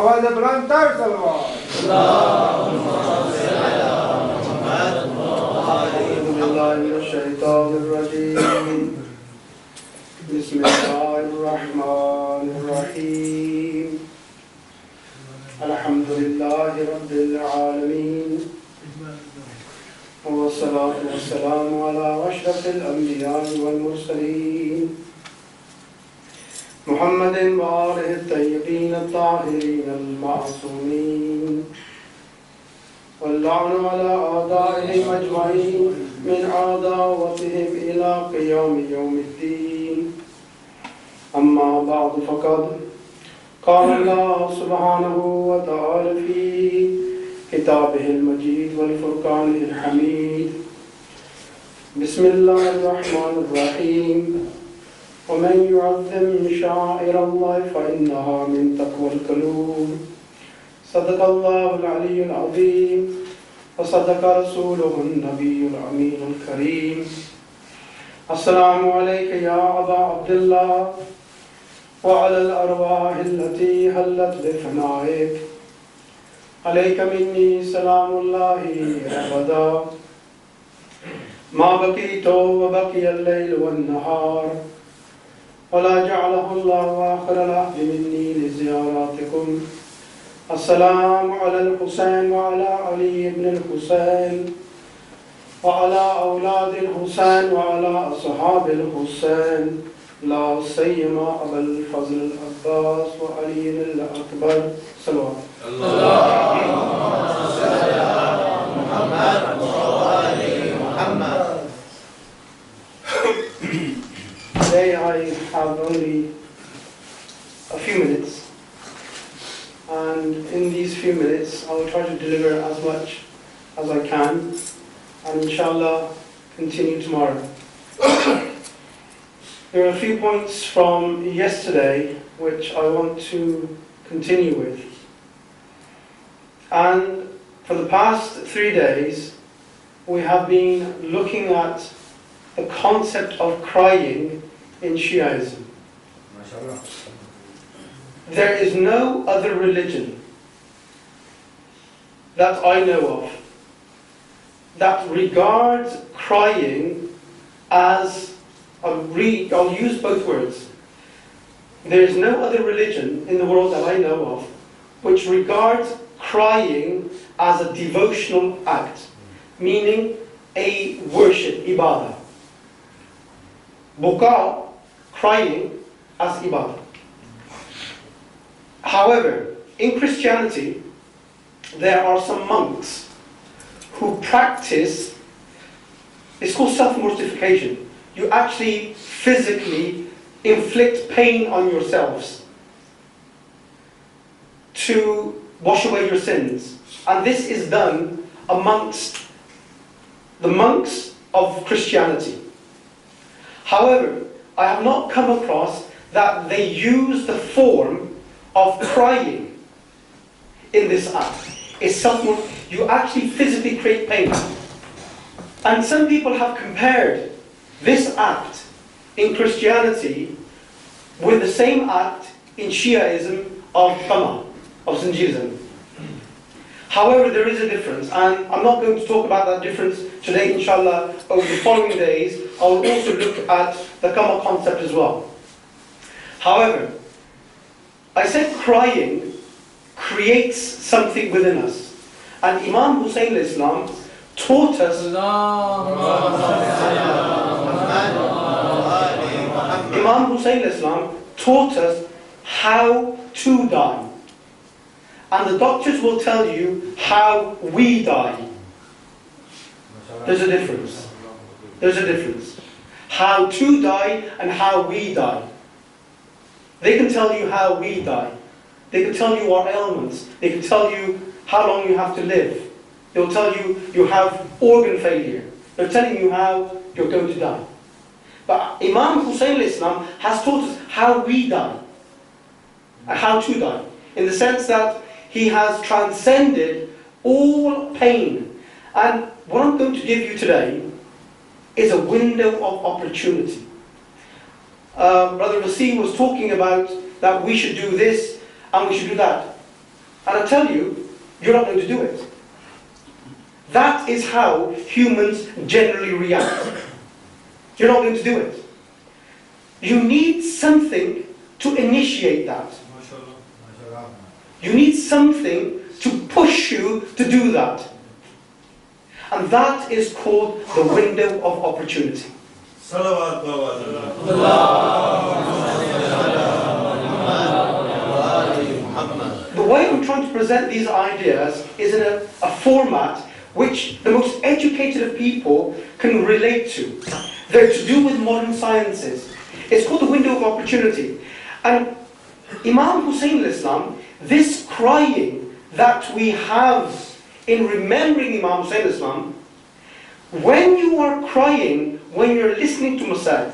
आवाज़ बुलंद कर सलवात बिस्मिल्लाहिर्रहमानिर्रहीम अल्हम्दुलिल्लाहि रब्बिल आलमीन वस्सलातु वस्सलामु अला अशरफिल अंबिया'i वल मुरसलीन मुहम्मदिन व आलिहि तय्यबीन अत्ताहिरीन अल मासूमीन वल्लअनु अला आदाइहिम अजमईन मिन अदावतिहिम इला क़ियाम यौमिद्दीन अम्मा बअद फ़क़द क़ाल अल्लाह सुब्हानहु व तआला फ़ी किताबिहिल मजीद वल फ़ुरक़ानिल हमीद बिस्मिल्लाहिर्रहमानिर्रहीम ومن يعظم شعائر الله فإنها من تقوى القلوب صدق الله العلي العظيم وصدق رسوله النبي الأمين الكريم السلام عليك يا أبا عبد الله وعلى الأرواح التي هلت بفنائك عليك مني سلام الله أبدا ما بقيت وبقي الليل والنهار ولا جعله الله آخر العهد مني لزياراتكم السلام على الحسين وعلى علي بن الحسين وعلى أولاد الحسين وعلى أصحاب الحسين لا سيما أبا الفضل العباس وعلي الأكبر صلوات اللهم صل على محمد وآل محمد. Today I have only a few minutes, and in these few minutes I will try to deliver as much as I can, and inshallah continue tomorrow. There are a few points from yesterday which I want to continue with, and for the past 3 days we have been looking at the concept of crying in Shiaism. There is no other religion that I know of that regards crying as, I'll use both words. There is no other religion in the world that I know of which regards crying as a devotional act, meaning a worship, ibadah. Buka, crying, as ibadah. However, in Christianity, there are some monks who practice, it's called self-mortification. You actually physically inflict pain on yourselves to wash away your sins. And this is done amongst the monks of Christianity. However, I have not come across that they use the form of crying in this act. It's something you actually physically create pain. And some people have compared this act in Christianity with the same act in Shiaism of Qama, of Sanjirism. However, there is a difference, and I'm not going to talk about that difference today, inshallah. Over the following days, I will also look at the Qama concept as well. However, I said crying creates something within us. And Imam Hussain Islam taught us Imam Hussain Islam taught us how to die. And the doctors will tell you how we die. There's a difference. There's a difference. How to die and how we die. They can tell you how we die. They can tell you our ailments. They can tell you how long you have to live. They'll tell you you have organ failure. They're telling you how you're going to die. But Imam Hussain Islam has taught us how we die. How to die. In the sense that he has transcended all pain. And what I'm going to give you today is a window of opportunity. Brother Wasim was talking about that we should do this and we should do that. And I tell you, you're not going to do it. That is how humans generally react. You're not going to do it. You need something to initiate that. You need something to push you to do that. And that is called the window of opportunity. The way I'm trying to present these ideas is in a format which the most educated of people can relate to. They're to do with modern sciences. It's called the window of opportunity. And Imam Hussain al-Islam, this crying that we have in remembering Imam Hussain al-Islam, when you are crying, when you're listening to Masad,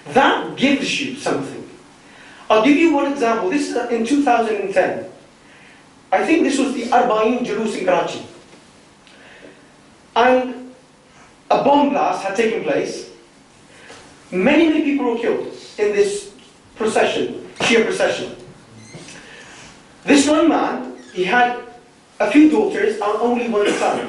that gives you something. I'll give you one example. This is in 2010. I think this was the Arba'in Julus in Karachi. And a bomb blast had taken place. Many people were killed in this procession, Shia procession. This one man, he had a few daughters and only one son.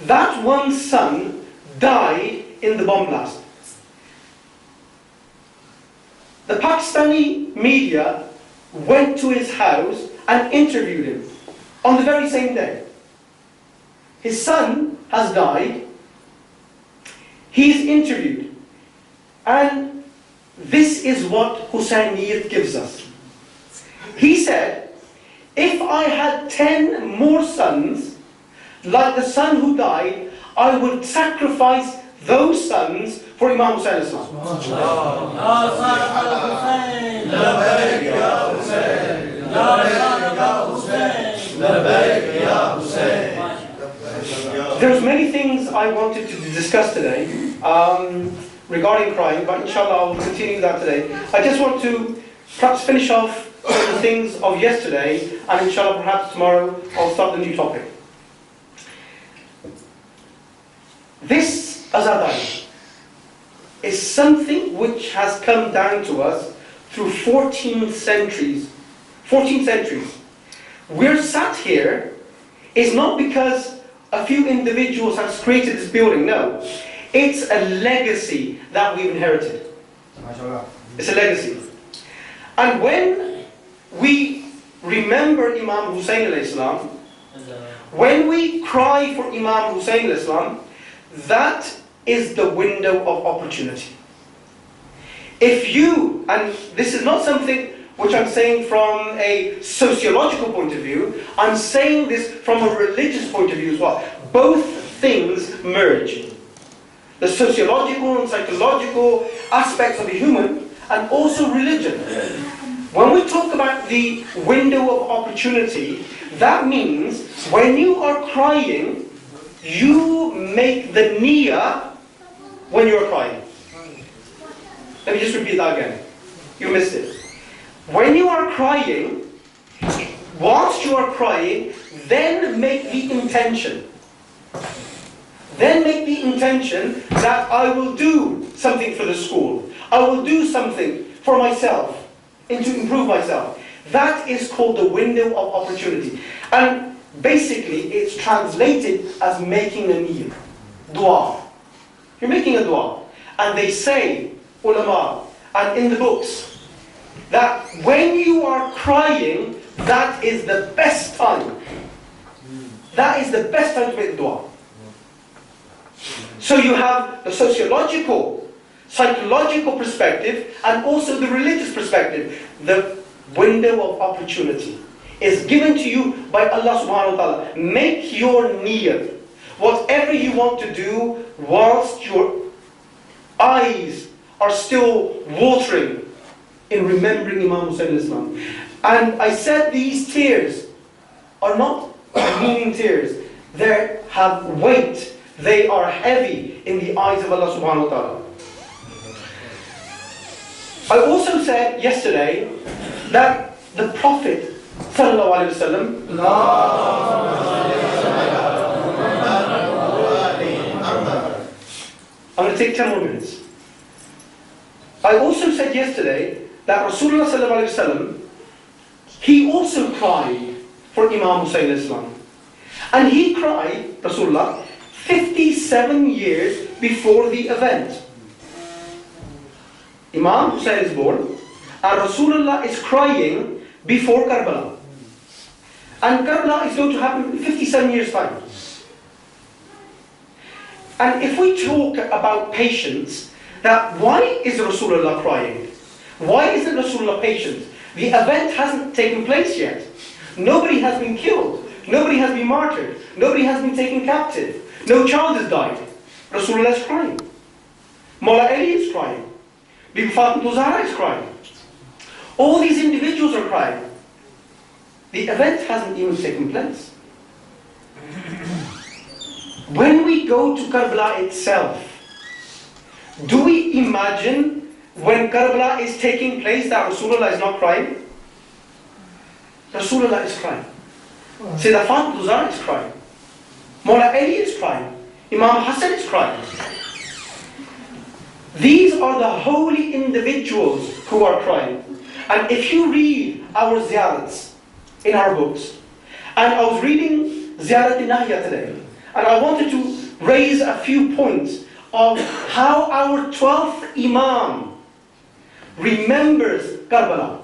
That one son died in the bomb blast. The Pakistani media went to his house and interviewed him on the very same day. His son has died. He's interviewed. And this is what Hussainiyat gives us. He said, if I had 10 more sons, like the son who died, I would sacrifice those sons for Imam Hussain al-Islam. There's many things I wanted to discuss today regarding crying, but inshallah I'll continue that today. I just want to perhaps finish off the things of yesterday, and inshallah perhaps tomorrow I'll start the new topic. This Azadari is something which has come down to us through 14 centuries. 14 centuries. We're sat here is not because a few individuals have created this building, no. It's a legacy that we've inherited. It's a legacy. And when we remember Imam Hussain al-Islam, when we cry for Imam Hussain al-Islam, that is the window of opportunity. If you, and this is not something which I'm saying from a sociological point of view, I'm saying this from a religious point of view as well. Both things merge. The sociological and psychological aspects of the human, and also religion. When we talk about the window of opportunity, that means when you are crying, you make the niyyah when you are crying. Let me just repeat that again. You missed it. When you are crying, whilst you are crying, then make the intention. Then make the intention that I will do something for the school. I will do something for myself, and to improve myself. That is called the window of opportunity. And basically, it's translated as making a niyyah. Dua. You're making a dua. And they say, ulama, and in the books, that when you are crying, that is the best time. That is the best time to make the dua. So you have the sociological, psychological perspective, and also the religious perspective. The window of opportunity is given to you by Allah subhanahu wa ta'ala. Make your niyyah. Whatever you want to do whilst your eyes are still watering in remembering Imam Hussain al-Islam. And I said these tears are not meaning tears. They have weight. They are heavy in the eyes of Allah subhanahu wa ta'ala. I also said yesterday that the Prophet sallallahu alaihi wasallam, I'm going to take 10 more minutes. I also said yesterday that Rasulullah sallallahu alaihi wasallam, he also cried for Imam Hussain Islam. And he cried, Rasulullah, 57 years before the event. Imam Hussain is born, and Rasulullah is crying before Karbala. And Karbala is going to happen in 57 years' time. And if we talk about patience, that why is Rasulullah crying? Why isn't Rasulullah patient? The event hasn't taken place yet. Nobody has been killed. Nobody has been martyred. Nobody has been taken captive. No child has died. Rasulullah is crying. Mullah Ali is crying. Bibi Fatima Zahra is crying. All these individuals are crying. The event hasn't even taken place. When we go to Karbala itself, do we imagine when Karbala is taking place that Rasulullah is not crying? Rasulullah is crying. Sayyidah Fatima Zahra is crying. Mullah Ali is crying. Imam Hussain is crying. These are the holy individuals who are crying. And if you read our ziyarats in our books, and I was reading Ziyarat Nahya today, and I wanted to raise a few points of how our 12th Imam remembers Karbala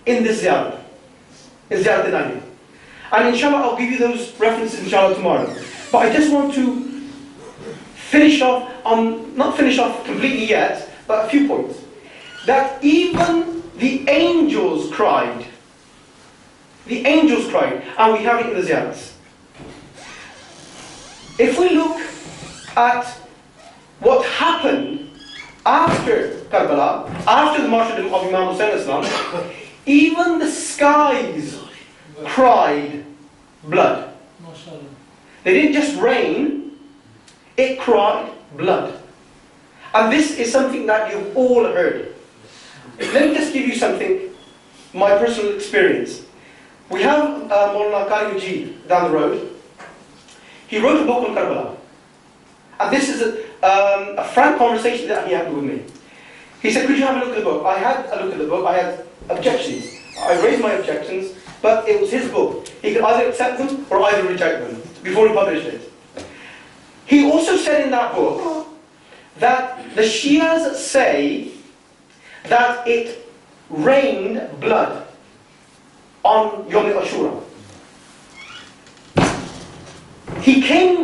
in this ziyarat, in Ziyarat Nahya. And inshallah I'll give you those references inshallah tomorrow. But I just want to finish off not finish off completely yet, but a few points. That even the angels cried. The angels cried, and we have it in the ziyarats. If we look at what happened after Karbala, after the martyrdom of Imam Hussain Islam, even the skies cried blood. They didn't just rain, it cried blood. And this is something that you've all heard. Let me just give you something, my personal experience. We have Maulana Qari Majid down the road. He wrote a book on Karbala. And this is a frank conversation that he had with me. He said, could you have a look at the book? I had a look at the book. I had objections. I raised my objections, but it was his book. He could either accept them or either reject them before he published it. He also said in that book that the Shias say that it rained blood on Yom Ashura. He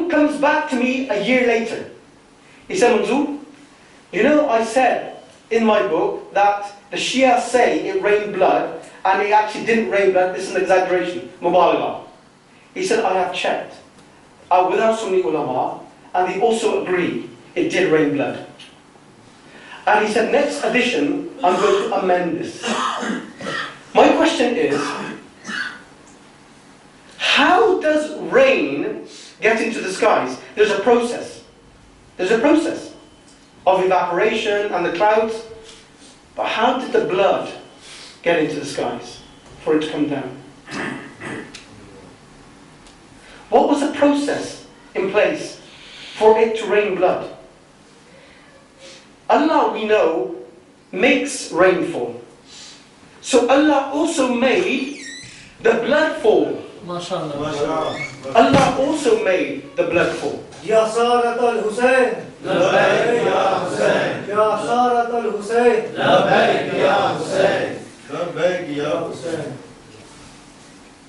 comes back to me a year later. He said, Manzoor, you know, I said in my book that the Shia say it rained blood, and it actually didn't rain blood. This is an exaggeration, mubalagha. He said, I have checked with our Sunni ulama, and they also agree it did rain blood. And he said, next edition, I'm going to amend this. My question is, how does rain get into the skies? There's a process. There's a process of evaporation and the clouds. But how did the blood get into the skies for it to come down? What was the process in place for it to rain blood? Allah, we know, makes rainfall. So Allah also made the blood fall. MashaAllah. Allah also made the blood fall. Ya Sarat al-Hussain, Labbaik ya Hussain. Ya Sarat al-Hussain, Labbaik ya Hussain. Labbaik ya Hussain.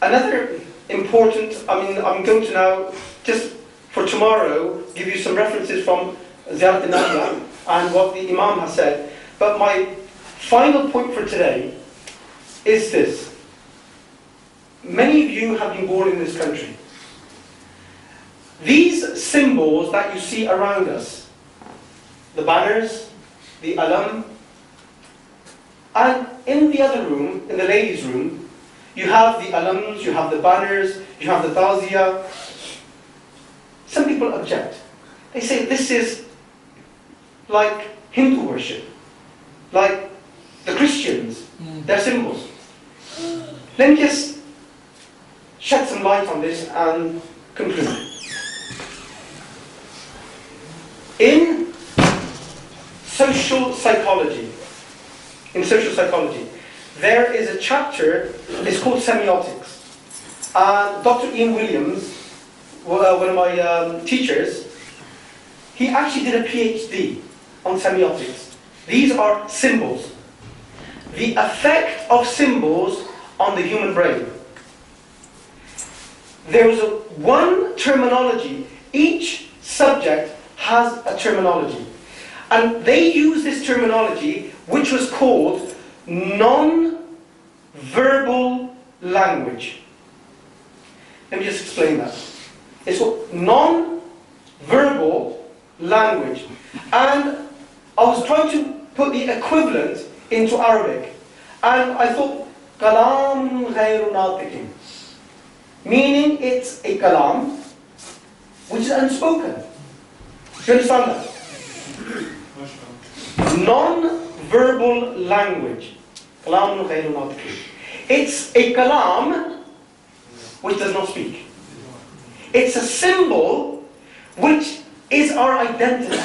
Another important, I'm going to now, just for tomorrow, give you some references from Ziyarat Nahya and what the Imam has said. But my final point for today is this. Many of you have been born in this country. These symbols that you see around us, the banners, the alam, and in the other room, in the ladies' room, you have the alams, you have the banners, you have the taziyah. Some people object. They say this is like Hindu worship, like the Christians, their symbols. Let me just shed some light on this and conclude. In social psychology, there is a chapter, it's called semiotics. Dr. Ian Williams, one of my teachers, he actually did a PhD on semiotics. These are symbols. The effect of symbols on the human brain. There is one terminology. Each subject has a terminology. And they use this terminology, which was called non-verbal language. Let me just explain that. It's called non-verbal language. And I was trying to put the equivalent into Arabic. And I thought, kalam ghayru natiqin. Meaning it's a kalam which is unspoken. Do you understand that? Non-verbal language. Kalam ghayru natiqin. It's a kalam which does not speak. It's a symbol which is our identity.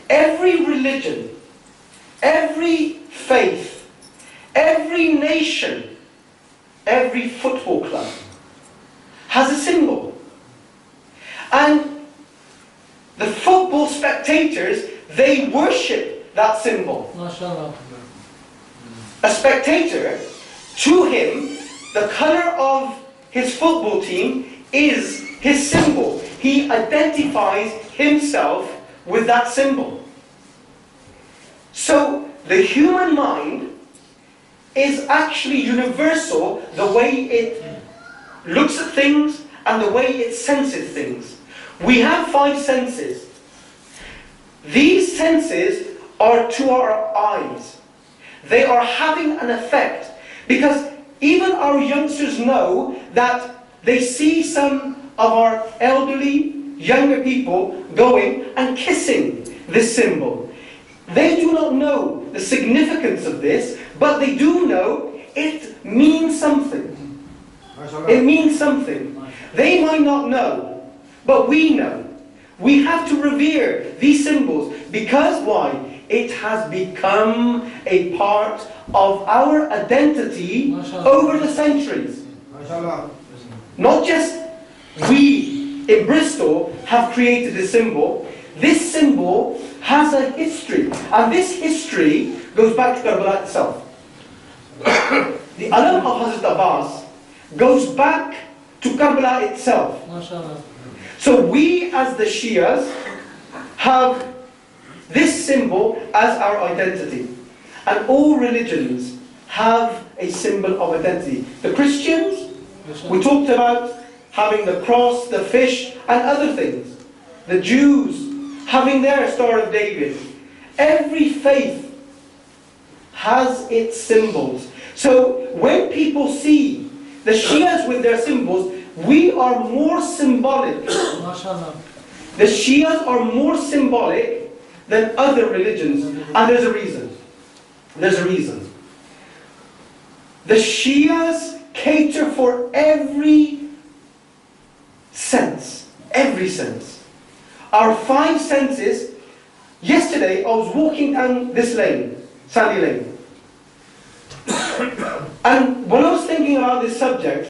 Every religion, every faith, every nation, every football club has a symbol. And the football spectators, they worship that symbol. A spectator, to him, the color of his football team is his symbol. He identifies himself with that symbol. So the human mind is actually universal, the way it looks at things and the way it senses things. We have 5 senses. These senses are to our eyes. They are having an effect, because even our youngsters know that they see some of our elderly, younger people going and kissing this symbol. They do not know the significance of this, but they do know it means something. It means something. They might not know, but we know. We have to revere these symbols, because why? It has become a part of our identity over the centuries. Not just we in Bristol have created this symbol. This symbol has a history, and this history goes back to Karbala itself. The alam of Hazrat Abbas goes back to Karbala itself. So we as the Shias have this symbol as our identity. And all religions have a symbol of identity. The Christians, we talked about having the cross, the fish, and other things. The Jews having their Star of David. Every faith has its symbols. So when people see the Shias with their symbols, we are more symbolic. The Shias are more symbolic than other religions. And there's a reason. There's a reason. The Shias cater for every sense. Every sense. Our 5 senses. Yesterday I was walking down this lane, Sandy Lane. And when I was thinking about this subject,